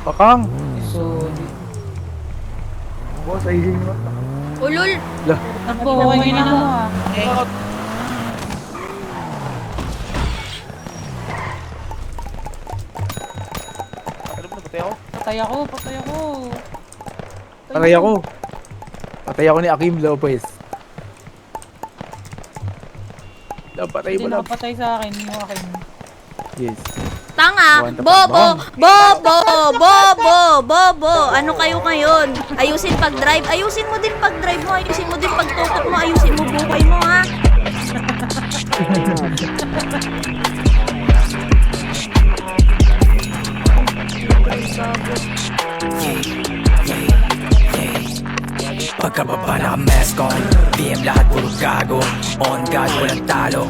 Pakang! Sorry. Boss, ayusin mo. Ulul! Lah, Nagpawagin na mo ah. Patay ako. patay ako. Patay ako ni Akim Lopez. Patay Hindi mo lang. nakapatay sa akin, yung akin. Yes. Tanga! Buwan Bobo! tapat Bobo! Bobo! Bobo! Ano kayo ngayon? Ayusin pag-drive. Ayusin mo din pag-drive mo. Ayusin mo din pag-tukot mo. Ayusin mo buhay mo, ha? Pagkababa naka-mask on, DM lahat puro gago. On guard, walang talo.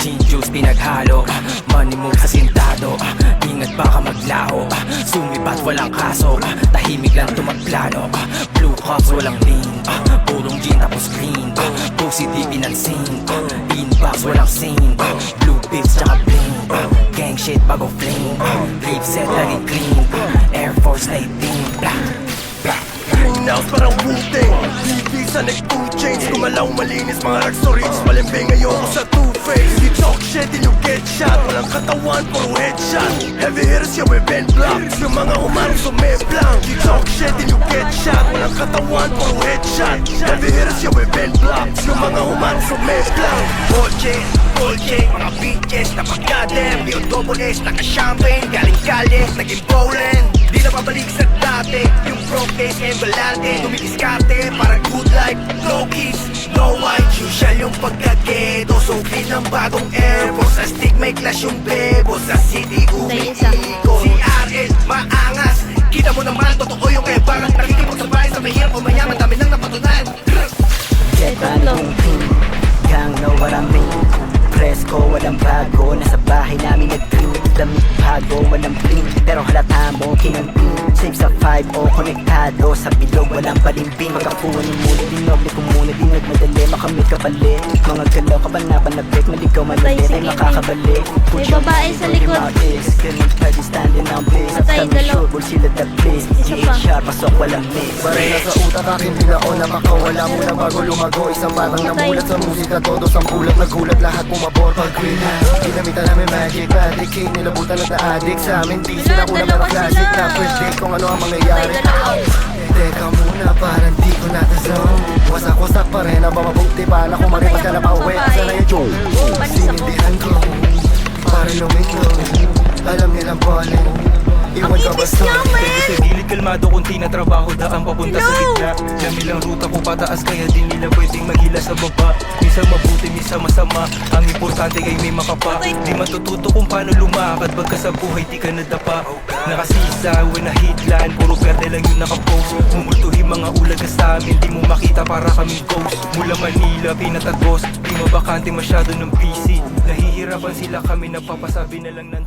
Gin juice pinaghalo, money move sa sintado. Ingat baka maglaho, sumibat walang kaso. Tahimik lang tumaplano, blue cups walang lean. Purong gin tapos clean, pussy di pinansin. Inbox walang scene, blue bits tsaka bling. Gang shit bago flame, leave set laging clean. Air Force 19, blah, blah. Criminals parang Wu-Tang, TV sa neck 2 chains. Kumalaw malinis mga rags to rich. Malimbing ayoko sa two-face. You talk shit and you get shot. Walang katawan, puro headshot. Heavy hitters, yeah, we bend blocks. Yung mga umarong sumeblang. You talk shit and you get shot. Walang katawan, puro headshot. Heavy hitters, yeah, we bend blocks. Yung mga umarong sumeblang. Dolce, mga bitches na pagkadem. Yung double S, naka-champagne. Galing kalye, naging bowling. Di na babalik sa dati. Yung broke case, embalante. Tumikiskate, parang good life. No keys, no white. Usual yung pagkageto. Sukli ng bagong Air Force. Sa stick may clash yung bebo. Sa city umiiko. Si RL, maangas. Kita mo naman, totoo yung ebang. Nakikipag sa bahay sa mahirap o mayaman. Dami nang napatunan. Get money boom boom, gang know what I mean. Presko, walang bago, nasa bahay namin nag-clean. Damit bago, walang bling, pero halata mo kinamping. Safe sa 5 o konektado, sa bilog walang palimbing. Magkapunin muna, dinoble ko muna, di nagmadali, makamit ka pali. Mga galaw ka ba na panabik, maligaw malali, ay makakabali. May babae sa likod. Ganun pwede standing on place. At Patay, kami dalaw. sure, bull sila the place. Isa pa. GHR, pasok walang miss. Baril na sa utak akin, di na o nakakawala muna bago lumago. Isang batang namulat sa musika, todos ang bulat. Nagulat lahat pumabor pag green hands. Ginamitan namin magic, magic king. Nilabutan at na-addict sa amin. Di sila kuna pero classic na predict kung ano ang mangyayari. Teka muna, parang di ko natazone. Wasak-wasak pa rin, ang bumabukti pa na kumaripas ka na pauwi. Asa na yung joke? Sinindihan ko, parang lumingo. Alam nilang balin. Iwan ka ba Ipis sa namin! Sa gilid kalmado kunti na trabaho daan papunta sa gitna. Dami lang ruta ko pataas kaya di nila pwedeng maghila sa baba. Minsan mabuti, minsan masama. Ang importante ay may makapa. Di matututo kung paano lumakad pagka sa buhay di ka nadapa. Nakasisa, when nahitlan, puro perde lang yung nakapost. Mumultuhin mga ulag na sa amin, di mo makita para kaming ghost. Mula Manila, pinatagos, di mabakante masyado ng busy. Nahihirapan sila kami, napapasabi na lang ng